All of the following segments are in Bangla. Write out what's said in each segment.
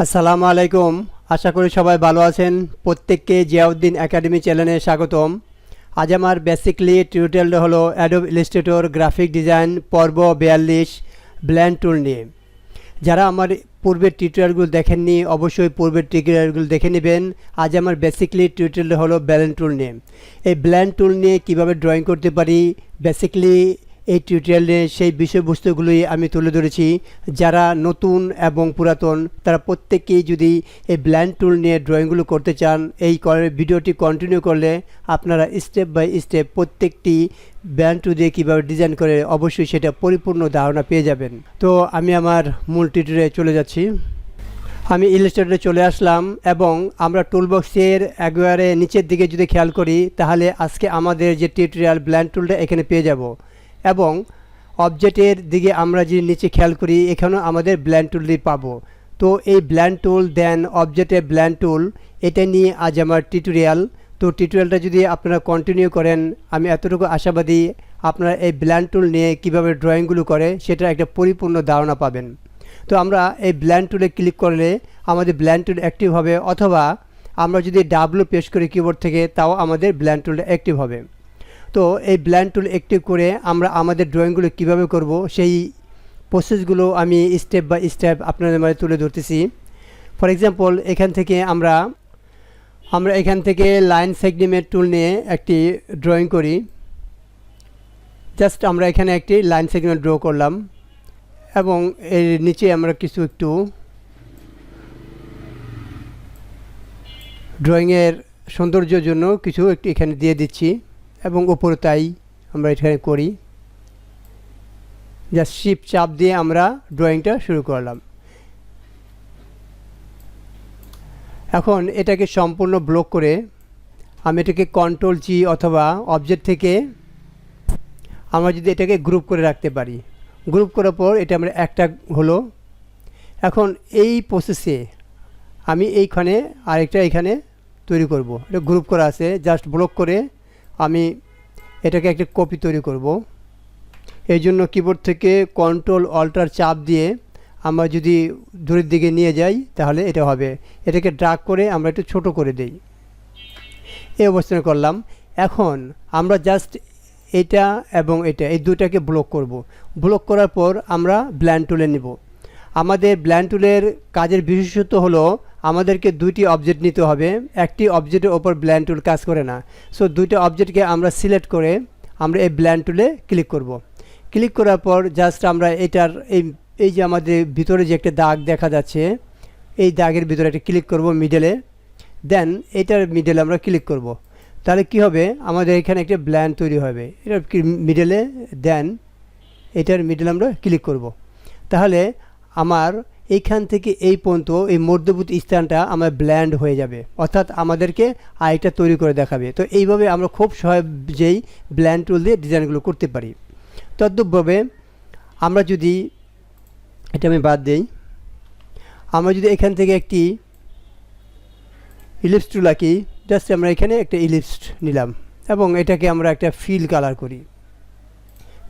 আসসালামু আলাইকুম। আশা করি সবাই ভালো আছেন। প্রত্যেককে জিয়াউদ্দিন একাডেমি চ্যানেলে স্বাগতম। আজ আমার বেসিকলি টিউটোরিয়ালটা হলো অ্যাডোব ইলাস্ট্রেটর গ্রাফিক ডিজাইন পর্ব 42 ব্লেন্ড টুল নিয়ে। যারা আমার পূর্বের টিউটোরিয়ালগুলো দেখেননি অবশ্যই পূর্বের টিউটোরিয়ালগুলো দেখে নেবেন। আজ আমার বেসিকলি টিউটোরিয়ালটা হলো ব্লেন্ড টুল নিয়ে। এই ব্লেন্ড টুল নিয়ে কীভাবে ড্রয়িং করতে পারি বেসিকলি এই টিউটোরিয়ালে সেই বিষয়বস্তুগুলোই আমি তুলে ধরেছি। যারা নতুন এবং পুরাতন তারা প্রত্যেকেই যদি এই ব্লেন্ড টুল নিয়ে ড্রয়িংগুলো করতে চান এই ভিডিওটি কন্টিনিউ করলে আপনারা স্টেপ বাই স্টেপ প্রত্যেকটি ব্লেন্ড টুল দিয়ে কীভাবে ডিজাইন করে অবশ্যই সেটা পরিপূর্ণ ধারণা পেয়ে যাবেন। তো আমি আমার মূল টিউটোরিয়ালে চলে যাচ্ছি। আমি ইলাস্ট্রেটরে চলে আসলাম এবং আমরা টুলবক্সের একেবারে নিচের দিকে যদি খেয়াল করি তাহলে আজকে আমাদের যে টিউটোরিয়াল ব্লেন্ড টুলটা এখানে পেয়ে যাব এবং অবজেক্টের দিকে আমরা যদি নিচে খেয়াল করি এখানেও আমাদের ব্লেন্ড টুলটি পাবো। তো এই ব্লেন্ড টুল দেন অবজেক্টের ব্লেন্ড টুল এটা নিয়ে আজ আমার টিউটোরিয়াল। তো টিউটোরিয়ালটা যদি আপনারা কন্টিনিউ করেন আমি এতটুকু আশাবাদী আপনারা এই ব্লেন্ড টুল নিয়ে কীভাবে ড্রয়িংগুলো করে সেটা একটা পরিপূর্ণ ধারণা পাবেন। তো আমরা এই ব্লেন্ড টুলে ক্লিক করলে আমাদের ব্লেন্ড টুল অ্যাক্টিভ হবে, অথবা আমরা যদি ডাব্লু প্রেস করি কিবোর্ড থেকে তাও আমাদের ব্লেন্ড টুলটা অ্যাক্টিভ হবে। তো এই ব্লেন্ড টুল অ্যাক্টিভ করে আমরা আমাদের ড্রয়িংগুলো কিভাবে করব সেই প্রসেসগুলো আমি স্টেপ বাই স্টেপ আপনাদের মাঝে তুলে ধরতেছি। ফর এক্সাম্পল এখান থেকে আমরা এখান থেকে লাইন সেগমেন্ট টুল নিয়ে একটি ড্রয়িং করি। জাস্ট আমরা এখানে একটি লাইন সেগমেন্ট ড্র করলাম এবং এর নিচে আমরা কিছু একটু ড্রয়িংয়ের সৌন্দর্যের জন্য কিছু একটু এখানে দিয়ে দিচ্ছি এবং উপরে তাই আমরা এখানে করি। জাস্ট শিফট চাপ দিয়ে আমরা ড্রয়িংটা শুরু করলাম। এখন এটাকে সম্পূর্ণ ব্লক করে আমি এটাকে কন্ট্রোল জি অথবা অবজেক্ট থেকে আমরা যদি এটাকে গ্রুপ করে রাখতে পারি। গ্রুপ করার পর এটা আমরা একটা হলো। এখন এই প্রসেসে আমি এইখানে আরেকটা এখানে তৈরি করব। এটা গ্রুপ করা আছে, জাস্ট ব্লক করে আমি এটাকে একটা কপি তৈরি করব। এই জন্য কিবোর্ড থেকে কন্ট্রোল অল্টার চাপ দিয়ে আমরা যদি দূরের দিকে নিয়ে যাই তাহলে এটা হবে। এটাকে ড্র্যাগ করে আমরা একটু ছোট করে দেই, এই অবস্থানে করলাম। এখন আমরা জাস্ট এটা এবং এটা এই দুটাকে ব্লক করব। ব্লক করার পর আমরা ব্লেন্ড টুলে নিব। আমাদের ব্লেন্ড টুলের কাজের বিশেষত্ব হলো আমাদেরকে দুইটি অবজেক্ট নিতে হবে। একটি অবজেক্টের ওপর ব্লেন্ড টুল কাজ করে না। সো দুইটা অবজেক্টকে আমরা সিলেক্ট করে আমরা এই ব্লেন্ড টুলে ক্লিক করব। ক্লিক করার পর জাস্ট আমরা এটার এই যে আমাদের ভিতরে যে একটা দাগ দেখা যাচ্ছে এই দাগের ভিতরে একটা ক্লিক করব মিডলে, দেন এটার মিডলে আমরা ক্লিক করব। তাহলে কি হবে আমাদের এখানে একটা ব্লেন্ড তৈরি হবে। এটা মিডলে দেন এটার মিডলে আমরা ক্লিক করব। তাহলে আমার এইখান থেকে এই পর্যন্ত এই মধ্যবর্তী স্থানটা আমার ব্লেন্ড হয়ে যাবে, অর্থাৎ আমাদেরকে আরেকটা তৈরি করে দেখাবে। তো এইভাবে আমরা খুব সহজেই ব্লেন্ড টুল দিয়ে ডিজাইনগুলো করতে পারি। তদ্রূপভাবে আমরা যদি এটা আমি বাদ দিই, আমরা যদি এখান থেকে একটি ইলিপস টুল আঁকি, জাস্ট আমরা এখানে একটা ইলিপস নিলাম এবং এটাকে আমরা একটা ফিল কালার করি,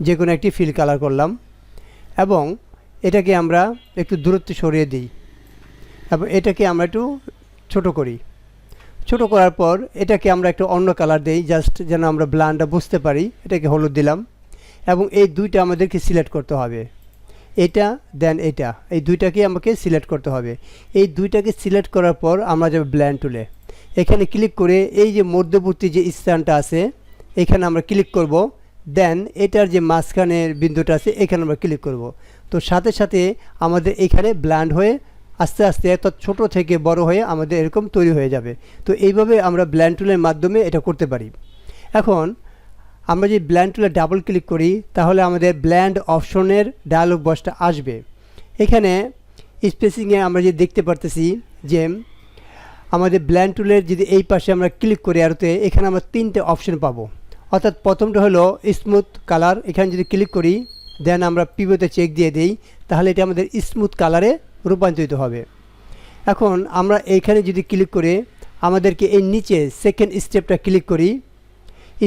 যে কোনো একটি ফিল কালার করলাম এবং এটাকে আমরা একটু দূরত্বে সরিয়ে দিই এবং এটাকে আমরা একটু ছোট করি। ছোট করার পর এটাকে আমরা একটু অন্য কালার দিই, জাস্ট যেন আমরা ব্লান্ডটা বুঝতে পারি। এটাকে হলুদ দিলাম এবং এই দুইটা আমাদেরকে সিলেক্ট করতে হবে, এটা দেন এটা, এই দুইটাকে আমাকে সিলেক্ট করতে হবে। এই দুইটাকে সিলেক্ট করার পর আমরা যাব ব্লেন্ড টুলে। এখানে ক্লিক করে এই যে মধ্যবর্তী যে স্থানটা আছে এখানে আমরা ক্লিক করব, দেন এটার যে মাঝখানের বিন্দুটা আছে এখানে আমরা ক্লিক করব। তো সাথে সাথে আমাদের এখানে ব্লেন্ড হয়ে আস্তে আস্তে অর্থাৎ ছোটো থেকে বড় হয়ে আমাদের এরকম তৈরি হয়ে যাবে। তো এইভাবে আমরা ব্লেন্ড টুলের মাধ্যমে এটা করতে পারি। এখন আমরা যদি ব্লেন্ড টুলে ডাবল ক্লিক করি তাহলে আমাদের ব্লেন্ড অপশনের ডায়ালগ বক্সটা আসবে। এখানে স্পেসিংয়ে আমরা যদি দেখতে পারতেছি যে আমাদের ব্লেন্ড টুলের যদি এই পাশে আমরা ক্লিক করি আরতে এখানে আমরা তিনটে অপশন পাবো। অর্থাৎ প্রথমটা হলো স্মুথ কালার, এখানে যদি ক্লিক করি দেন আমরা পিভোতে চেক দিয়ে দিই তাহলে এটা আমাদের স্মুথ কালারে রূপান্তরিত হবে। এখন আমরা এইখানে যদি ক্লিক করে আমাদেরকে এই নিচে সেকেন্ড স্টেপটা ক্লিক করি,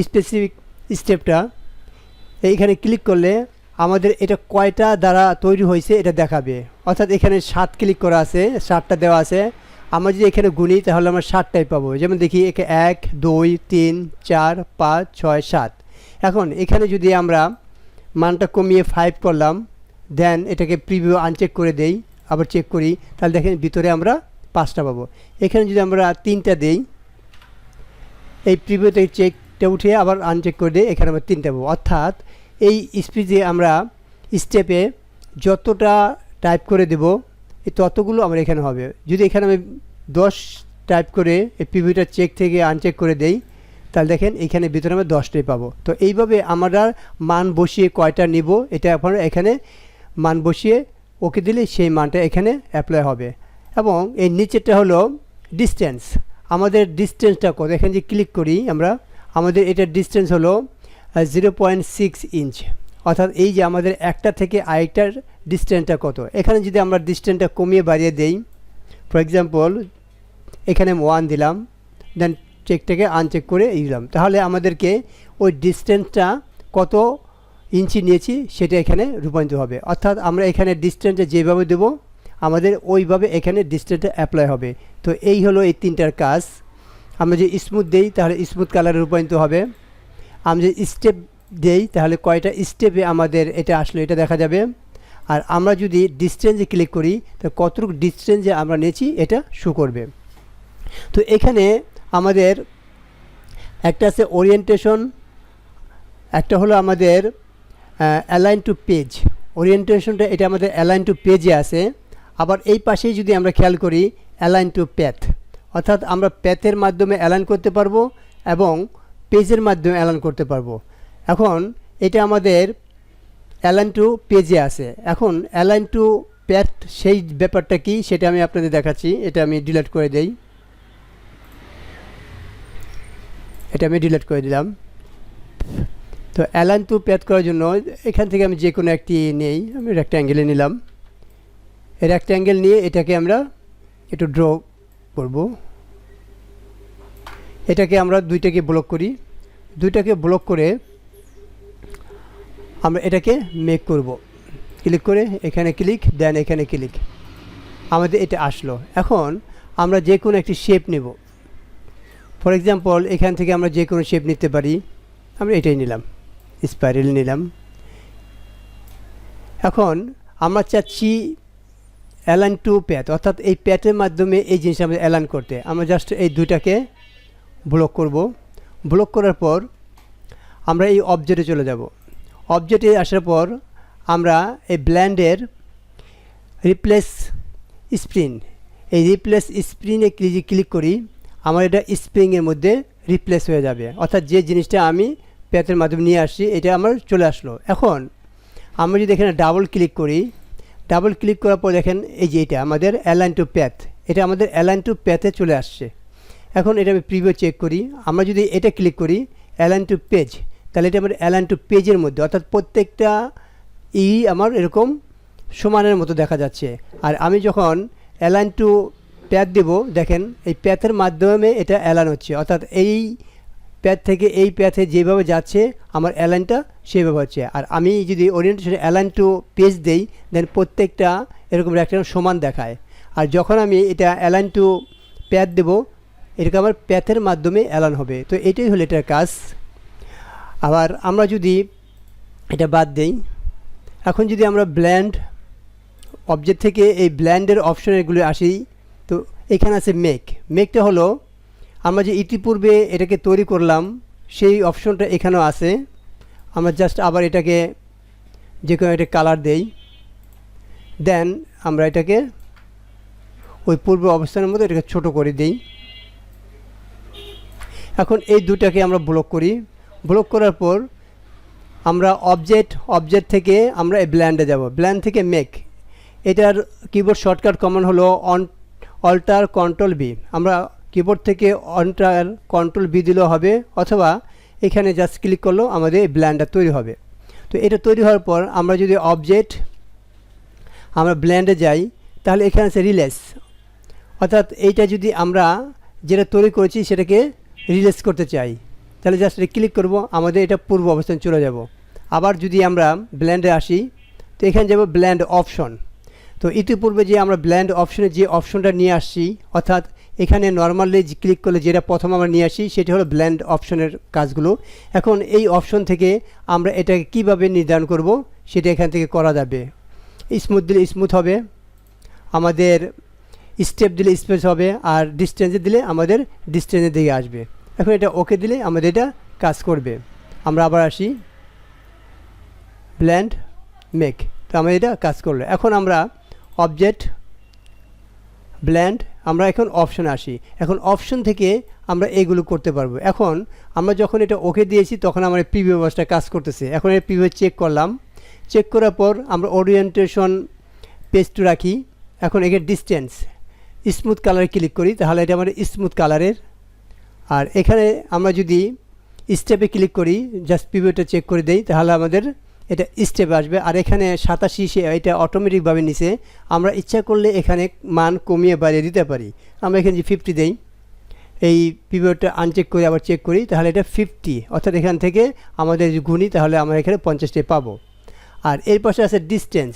স্পেসিফিক স্টেপটা এইখানে ক্লিক করলে আমাদের এটা কয়টা দ্বারা তৈরি হয়েছে এটা দেখাবে। অর্থাৎ এখানে 7 ক্লিক করা আছে, 7টা দেওয়া আছে। আমরা যদি এখানে গুনি তাহলে আমরা 7টাই পাবো। যেমন দেখি একে 1 2 3 4 5 6 7। এখন এখানে যদি আমরা মানটা কমিয়ে 5 করলাম, দেন এটাকে প্রিভিউ আনচেক করে দেই, আবার চেক করি, তাহলে দেখেন ভিতরে আমরা 5টা পাবো। এখানে যদি আমরা 3টা দেই, এই প্রিভিউ থেকে চেকটা উঠিয়ে আবার আনচেক করে দিই, এখানে আমরা 3টা পাবো। অর্থাৎ এই স্পিডে আমরা স্টেপে যতটা টাইপ করে দেব এই ততগুলো আমার এখানে হবে। যদি এখানে আমি 10 টাইপ করে এই প্রিভিউটা চেক থেকে আনচেক করে দেই, তাহলে দেখেন এখানে ভিতরে আমরা 10টাই পাবো। তো এইভাবে আমরা মান বসিয়ে কয়টা নিব এটা আপনারা এখানে মান বসিয়ে ওকে দিলে সেই মানটা এখানে অ্যাপ্লাই হবে। এবং এই নিচেরটা হলো ডিস্টেন্স। আমাদের ডিস্টেন্সটা কত, এখানে যে ক্লিক করি আমরা, আমাদের এটার ডিস্টেন্স হলো 0.6 ইঞ্চ। অর্থাৎ এই যে আমাদের একটা থেকে আরেকটার ডিস্টেন্সটা কত। এখানে যদি আমরা ডিস্টেন্সটা কমিয়ে বাড়িয়ে দেই, ফর এক্সাম্পল এখানে 1 দিলাম, দেন চেকটাকে আনচেক করে দিলাম, তাহলে আমাদেরকে ওই ডিস্টেন্সটা কত ইঞ্চি নিয়েছি সেটা এখানে রূপান্তরিত হবে। অর্থাৎ আমরা এখানে ডিস্টেন্সটা যেভাবে দেব আমাদের ওইভাবে এখানে ডিস্টেন্সটা অ্যাপ্লাই হবে। তো এই হলো এই 3টার কাজ। আমরা যে স্মুথ দেই তাহলে স্মুথ কালারে রূপান্তরিত হবে। আমরা যে স্টেপ দেই তাহলে কয়টা স্টেপে আমাদের এটা আসলো এটা দেখা যাবে। আর আমরা যদি ডিস্টেন্সে ক্লিক করি তো কতটুকু ডিস্টেন্সে আমরা নিয়েছি এটা শো করবে। তো এখানে আমাদের একটা আছে ওরিয়েন্টেশন, একটা হলো আমাদের অ্যালাইন টু পেজ। ওরিয়েন্টেশনটা এটা আমাদের অ্যালাইন টু পেজে আছে। আবার এই পাশেই যদি আমরা খেয়াল করি অ্যালাইন টু প্যাথ, অর্থাৎ আমরা প্যাথের মাধ্যমে অ্যালাইন করতে পারবো এবং পেজের মাধ্যমে অ্যালাইন করতে পারবো। এখন এটা আমাদের অ্যালাইন টু পেজে আছে। এখন অ্যালাইন টু প্যাথ সেই ব্যাপারটা কি সেটা আমি আপনাদের দেখাচ্ছি। এটা আমি ডিলিট করে দেই, এটা আমি ডিলিট করে দিলাম। তো অ্যালাইন টু প্যাথ করার জন্য এখান থেকে আমি যে কোনো একটি নেই, আমি রেক্ট্যাঙ্গেলে নিলাম। এই রেক্ট্যাঙ্গেল নিয়ে এটাকে আমরা একটু ড্র করব। এটাকে আমরা দুইটাকে ব্লক করি, দুইটাকে ব্লক করে আমরা এটাকে মেক করব। ক্লিক করে এখানে ক্লিক, দেন এখানে ক্লিক, আমাদের এটা আসলো। এখন আমরা যে কোনো একটি শেপ নেব। ফর এক্সাম্পল এখান থেকে আমরা যে কোনো শেপ নিতে পারি। আমরা এটাই নিলাম, স্পাইরাল নিলাম। এখন আমরা চাচ্ছি অ্যালাইন টু প্যাথ, অর্থাৎ এই প্যাথের মাধ্যমে এই জিনিসটা আমাদের অ্যালাইন করতে। আমরা জাস্ট এই দুইটাকে ব্লক করব। ব্লক করার পর আমরা এই অবজেক্টে চলে যাব। অবজেক্টে আসার পর আমরা এই ব্ল্যান্ডের রিপ্লেস স্প্রিং, এই রিপ্লেস স্প্রিংয়ে ক্লিক করি, আমার এটা স্প্রিংয়ের মধ্যে রিপ্লেস হয়ে যাবে। অর্থাৎ যে জিনিসটা আমি প্যাথের মাধ্যমে নিয়ে আসছি এটা আমার চলে আসলো। এখন আমরা যদি এখানে ডাবল ক্লিক করি, ডাবল ক্লিক করার পর দেখেন এই যে এটা আমাদের অ্যালাইন টু প্যাথ, এটা আমাদের অ্যালাইন টু প্যাথে চলে আসছে। এখন এটা আমি প্রিভিউ চেক করি, আমরা যদি এটা ক্লিক করি অ্যালাইন টু পেজ, তাহলে এটা আমার অ্যালাইন টু পেজের মধ্যে, অর্থাৎ প্রত্যেকটা আমার এরকম সমানের মতো দেখা যাচ্ছে। আর আমি যখন অ্যালাইন টু প্যাথ দেব, দেখেন এই প্যাথের মাধ্যমে এটা অ্যালাইন হচ্ছে। অর্থাৎ এই প্যাথ থেকে এই প্যাথে যেভাবে যাচ্ছে আমার অ্যালাইনটা সেভাবে হচ্ছে। আর আমি যদি ওরিয়েন্টেশন অ্যালাইন টু পেজ দেই, দেন প্রত্যেকটা এরকম একটা সমান দেখায়। আর যখন আমি এটা অ্যালাইন টু প্যাথ দেবো, এটাকে আমার প্যাথের মাধ্যমে অ্যালাইন হবে। তো এটাই হলো এটার কাজ। আবার আমরা যদি এটা বাদ দেই, এখন যদি আমরা ব্ল্যান্ড অবজেক্ট থেকে এই ব্ল্যান্ডের অপশনগুলো আসি, তো এখানে আছে মেক। মেকটা হলো আমরা যে ইতিপূর্বে এটাকে তৈরি করলাম সেই অপশনটা এখানেও আছে। আমরা জাস্ট আবার এটাকে যে কোনো একটা কালার দেই, দেন আমরা এটাকে ওই পূর্ব অবস্থানের মধ্যে এটাকে ছোট করে দিই। এখন এই দুটাকে আমরা ব্লক করি। ব্লক করার পর আমরা অবজেক্ট থেকে আমরা এই ব্ল্যান্ডে যাব। ব্ল্যান্ড থেকে মেক, এটার কিবোর্ড শর্টকাট কমন হলো অল্টার কন্ট্রোল বি। আমরা কিবোর্ড থেকে অল্টার কন্ট্রোল বি দিলেও হবে, অথবা এখানে জাস্ট ক্লিক করলেও আমাদের এই ব্ল্যান্ডটা তৈরি হবে। তো এটা তৈরি হওয়ার পর আমরা যদি আমরা ব্ল্যান্ডে যাই, তাহলে এখানে আছে রিলেস, অর্থাৎ এইটা যদি আমরা যেটা তৈরি করেছি সেটাকে রিলেস করতে চাই, তাহলে জাস্ট ক্লিক করব, আমাদের এটা পূর্ব অবস্থানে চলে যাব। আবার যদি আমরা ব্লেন্ডে আসি, তো এখানে যাব ব্লেন্ড অপশন। তো ইতিপূর্বে যে আমরা ব্লেন্ড অপশনে যে অপশনটা নিয়ে আসছি, অর্থাৎ এখানে নর্মালি ক্লিক করলে যেটা প্রথম আমরা নিয়ে আসি সেটা হলো ব্লেন্ড অপশনের কাজগুলো। এখন এই অপশন থেকে আমরা এটাকে কিভাবে নির্ধারণ করব সেটা এখান থেকে করা যাবে। স্মুথ দিলে স্মুথ হবে, আমাদের স্টেপ দিলে স্পেস হবে, আর ডিস্টেন্সে দিলে আমাদের ডিস্টেন্সের দিকে আসবে। এখন এটা ওকে দিলে আমাদের এটা কাজ করবে। আমরা আবার আসি ব্লেন্ড মেক, তো আমাদের এটা কাজ করলো। এখন আমরা অবজেক্ট ব্লেন্ড, আমরা এখন অপশনে আসি। এখন অপশন থেকে আমরা এইগুলো করতে পারবো। এখন আমরা যখন এটা ওকে দিয়েছি তখন আমার প্রিভিউ বক্সটা কাজ করতেছে। এখন এই প্রিভিউ চেক করলাম, চেক করার পর আমরা ওরিয়েন্টেশন পেজ টু রাখি। এখন এখানে ডিস্টেন্স স্মুথ কালারে ক্লিক করি, তাহলে এটা আমাদের স্মুথ কালারের। আর এখানে আমরা যদি স্টেপে ক্লিক করি, জাস্ট প্রিভিউটা চেক করে দেই, তাহলে আমাদের এটা স্টেপে আসবে। আর এখানে 87 এটা অটোমেটিকভাবে নিচে, আমরা ইচ্ছা করলে এখানে মান কমিয়ে বাড়িয়ে দিতে পারি। আমরা এখানে যে 50 দেই, এই প্রিভিউটা আনচেক করে আবার চেক করি, তাহলে এটা 50, অর্থাৎ এখান থেকে আমাদের গুণি, তাহলে আমরা এখানে 50 পাবো। আর এর পাশে আছে ডিস্টেন্স।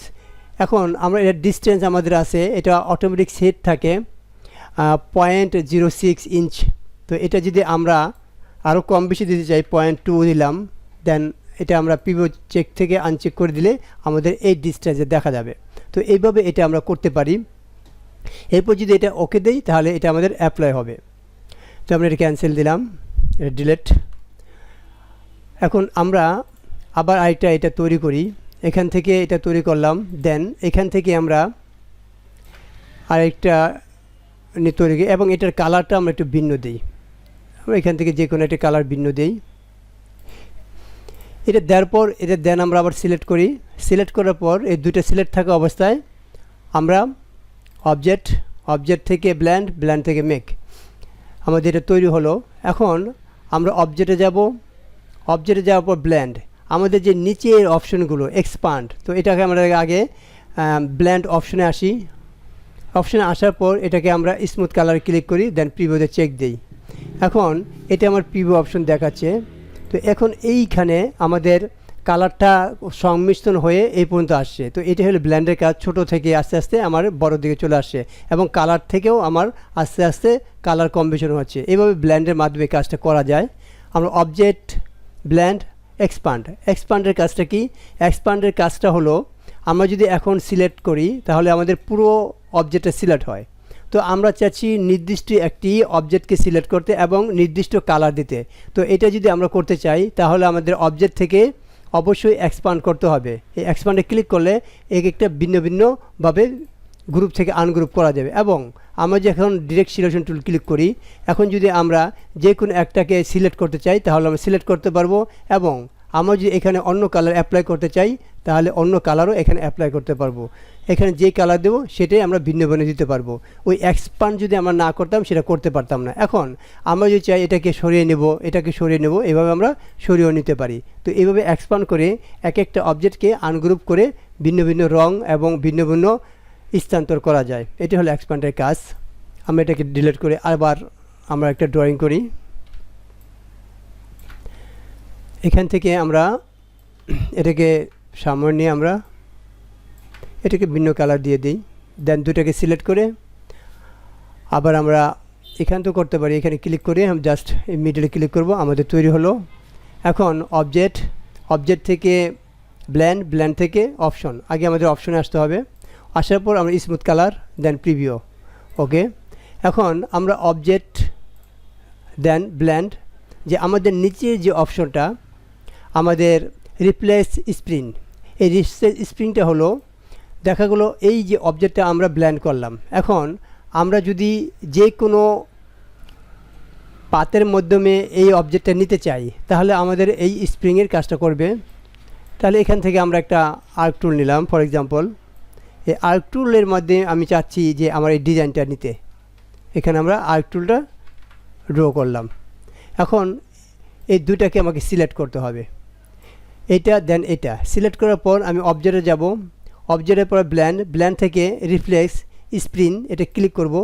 এখন আমরা এটা ডিস্টেন্স আমাদের আছে, এটা অটোমেটিক সেট থাকে 0.06 ইঞ্চ। তো এটা যদি আমরা আরও কম বেশি দিতে চাই 0.2 দিলাম, দেন এটা আমরা প্রিভিউ চেক থেকে আনচেক করে দিলে আমাদের এই ডিস্টেন্সে দেখা যাবে। তো এইভাবে এটা আমরা করতে পারি। এরপর যদি এটা ওকে দেই তাহলে এটা আমাদের অ্যাপ্লাই হবে। তো আমরা এটা ক্যান্সেল দিলাম, এটা ডিলেট। এখন আমরা আবার এটা তৈরি করি, এখান থেকে এটা তৈরি করলাম, দেন এখান থেকে আমরা আরেকটা তৈরি করি এবং এটার কালারটা আমরা একটু ভিন্ন দিই। আমরা এখান থেকে যে কোনো একটা কালার ভিন্ন দিই। এটা দেওয়ার পর এটা দেন আমরা আবার সিলেক্ট করি। সিলেক্ট করার পর এই দুটো সিলেক্ট থাকা অবস্থায় আমরা অবজেক্ট থেকে ব্লেন্ড থেকে মেক, আমাদের এটা তৈরি হলো। এখন আমরা অবজেক্টে যাওয়ার পর ব্লেন্ড, আমাদের যে নিচের অপশনগুলো এক্সপান্ড, তো এটাকে আমরা আগে ব্লেন্ড অপশনে আসি। অপশনে আসার পর এটাকে আমরা স্মুথ কালার ক্লিক করি, দেন প্রিভিউতে চেক দিই। এখন এটা আমার প্রিভিউ অপশন দেখাচ্ছে। তো এখন এইখানে আমাদের কালারটা সংমিশ্রণ হয়ে এই পর্যন্ত আসছে। তো এটা হলো ব্লেন্ডের কাজ, ছোট থেকে আস্তে আস্তে আমার বড় দিকে চলে আসছে এবং কালার থেকেও আমার আস্তে আস্তে কালার কম্বিনেশন হচ্ছে। এইভাবে ব্লেন্ডের মাধ্যমে কাজটা করা যায়। আমরা অবজেক্ট ব্লেন্ড এক্সপান্ডের কাজটা কি? এক্সপান্ডের কাজটা হলো আমরা যদি এখন সিলেক্ট করি তাহলে আমাদের পুরো অবজেক্টটা সিলেক্ট হয়। তো আমরা চাচ্ছি নির্দিষ্ট একটি অবজেক্টকে সিলেক্ট করতে এবং নির্দিষ্ট কালার দিতে। তো এটা যদি আমরা করতে চাই তাহলে আমাদের অবজেক্ট থেকে অবশ্যই এক্সপান্ড করতে হবে। এই এক্সপান্ডে ক্লিক করলে এক একটা ভিন্ন ভিন্নভাবে গ্রুপ থেকে আনগ্রুপ করা যাবে। এবং আমরা যখন ডিরেক্ট সিলেকশন টুল ক্লিক করি, এখন যদি আমরা যে কোনো একটাকে সিলেক্ট করতে চাই তাহলে আমরা সিলেক্ট করতে পারবো, এবং আমরা যদি এখানে অন্য কালার অ্যাপ্লাই করতে চাই তাহলে অন্য কালারও এখানে অ্যাপ্লাই করতে পারবো। এখানে যে কালার দেবো সেটাই আমরা ভিন্ন ভিন্ন দিতে পারবো। ওই এক্সপান্ড যদি আমরা না করতাম সেটা করতে পারতাম না। এখন আমরা যদি চাই এটাকে সরিয়ে নেব, এভাবে আমরা সরিয়েও নিতে পারি। তো এইভাবে এক্সপান্ড করে এক একটা অবজেক্টকে আনগ্রুপ করে ভিন্ন ভিন্ন রং এবং ভিন্ন ভিন্ন স্থানান্তর করা যায়। এটি হলো এক্সপান্ডের কাজ। আমরা এটাকে ডিলিট করে আবার আমরা একটা ড্রয়িং করি। এখান থেকে আমরা এটাকে সামনে নিয়ে আমরা এটাকে ভিন্ন কালার দিয়ে দিই, দেন দুটাকে সিলেক্ট করে আবার আমরা এখান তো করতে পারি, এখানে ক্লিক করে আমি জাস্ট মিডলে ক্লিক করব, আমাদের তৈরি হলো। এখন অবজেক্ট থেকে ব্লেন্ড থেকে অপশন, আগে আমাদের অপশনে আসতে হবে। আসার পর আমরা স্মুথ কালার, দেন প্রিভিউ, ওকে। এখন আমরা অবজেক্ট দেন ব্লেন্ড, যে আমাদের নিচে যে অপশনটা আমাদের রিপ্লেস স্প্রিং, এই রিপ্লেস স্প্রিংটা হলো দেখা গেলো এই যে অবজেক্টটা আমরা ব্লেন্ড করলাম। এখন আমরা যদি যে কোনো পাতের মাধ্যমে এই অবজেক্টটা নিতে চাই তাহলে আমাদের এই স্প্রিংয়ের কাজটা করবে। তাহলে এখান থেকে আমরা একটা আর্ক টুল নিলাম, ফর এক্সাম্পল এই আর্ক টুলের মধ্যে আমি চাচ্ছি যে আমার এই ডিজাইনটা নিতে, এখানে আমরা আর্ক টুলটা ড্র করলাম। এখন এই দুটাকে আমাকে সিলেক্ট করতে হবে, এটা দেন এটা সিলেক্ট করার পর আমি অবজেক্টে যাব, অবজেক্টের পর ব্লেন্ড থেকে রিফ্লেক্স স্প্রিং এটা ক্লিক করব,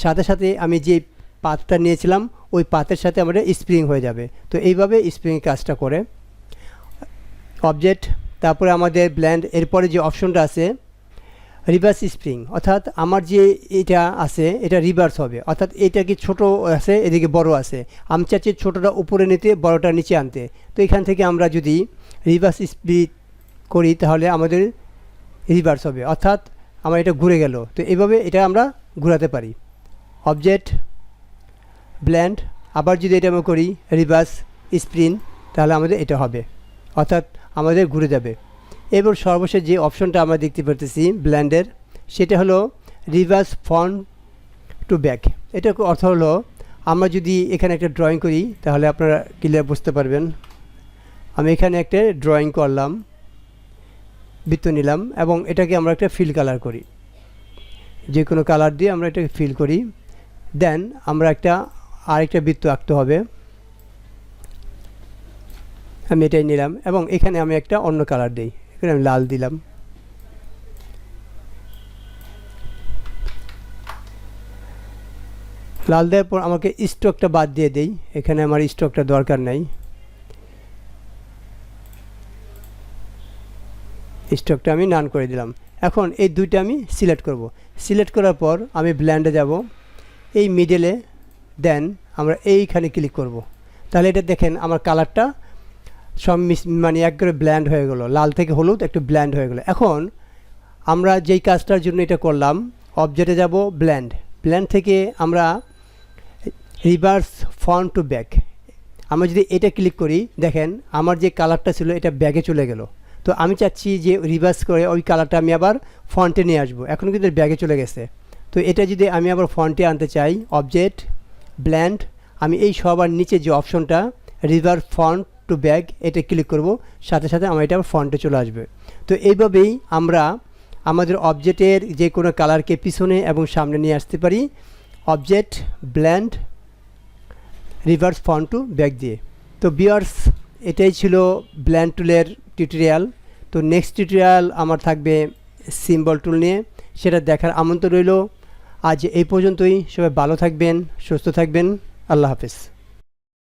সাথে সাথে আমি যে পাতটা নিয়েছিলাম ওই পাতের সাথে আমাদের স্প্রিং হয়ে যাবে। তো এইভাবে স্প্রিং কাজটা করে। অবজেক্ট, তারপরে আমাদের ব্লেন্ড, এরপরে যে অপশনটা আছে রিভার্স স্প্রিং, অর্থাৎ আমার যে এটা আছে এটা রিভার্স হবে, অর্থাৎ এটা কি ছোট আছে এদিকে বড় আছে, আমি চাচ্ছি ছোটোটা উপরে নিতে বড়টা নিচে আনতে। তো এখান থেকে আমরা যদি রিভার্স স্প্রিট করি তাহলে আমাদের রিভার্স হবে, অর্থাৎ আমার এটা ঘুরে গেল। তো এইভাবে এটা আমরা ঘোরাতে পারি। অবজেক্ট, ব্লেন্ড, আবার যদি এটা আমরা করি রিভার্স স্প্রিন তাহলে আমাদের এটা হবে, অর্থাৎ আমাদের ঘুরে যাবে। এবার সর্বশেষ যে অপশনটা আমরা দেখতে পারতেছি ব্লেন্ডের, সেটা হলো রিভার্স ফ্রন্ট টু ব্যাক। এটার অর্থ হলো আমরা যদি এখানে একটা ড্রয়িং করি তাহলে আপনারা ক্লিয়ার বুঝতে পারবেন। আমি এখানে একটা ড্রয়িং করলাম, বৃত্ত নিলাম এবং এটাকে আমরা একটা ফিল কালার করি, যে কোনো কালার দিয়ে আমরা এটাকে ফিল করি। দেন আমরা আরেকটা বৃত্ত আঁকতে হবে, আমি এটাই নিলাম এবং এখানে আমি একটা অন্য কালার দিই, এখানে আমি লাল দিলাম। লাল দেওয়ার পর আমাকে স্ট্রোকটা বাদ দিয়ে দেই, এখানে আমার স্ট্রোকটা দরকার নাই, স্ট্রোকটা আমি নান করে দিলাম। এখন এই দুইটা আমি সিলেক্ট করব, সিলেক্ট করার পর আমি ব্লেন্ডে যাব, এই মিডলে, দেন আমরা এইখানে ক্লিক করব। তাহলে এটা দেখেন আমার কালারটা সব মানে একবারে ব্ল্যান্ড হয়ে গেল, লাল থেকে হলুদ একটু ব্ল্যান্ড হয়ে গেল। এখন আমরা যেই কাজটার জন্য এটা করলাম, অবজেক্টে যাব, ব্ল্যান্ড, ব্ল্যান্ড থেকে আমরা রিভার্স ফ্রন্ট টু ব্যাক, আমরা যদি এটা ক্লিক করি দেখেন আমার যে কালারটা ছিল এটা ব্যাকে চলে গেল। তো আমি চাচ্ছি যে রিভার্স করে ওই কালারটা আমি আবার ফ্রন্টে নিয়ে আসবো, এখন কিন্তু ব্যাকে চলে গেছে। তো এটা যদি আমি আবার ফ্রন্টে আনতে চাই, অবজেক্ট, ব্ল্যান্ড, আমি এই সবার নিচে যে অপশনটা রিভার্স ফ্রন্ট টু ব্যাক এটা ক্লিক করব, সাথে সাথে আমার এটা আবার ফ্রন্টে চলে আসবে। তো এইভাবেই আমরা আমাদের অবজেক্টের যে কোনো কালারকে পিছনে এবং সামনে নিয়ে আসতে পারি, object, blend, reverse front to back দিয়ে। তো ভিউয়ার্স, এটাই ছিল ব্লেন্ড টুলের টিউটোরিয়াল। তো নেক্সট টিউটোরিয়াল আমার থাকবে সিম্বল টুল নিয়ে, সেটা দেখার আমন্ত্রণ রইল। আজ এই পর্যন্তই, সবাই ভালো থাকবেন, সুস্থ থাকবেন, আল্লাহ হাফেজ।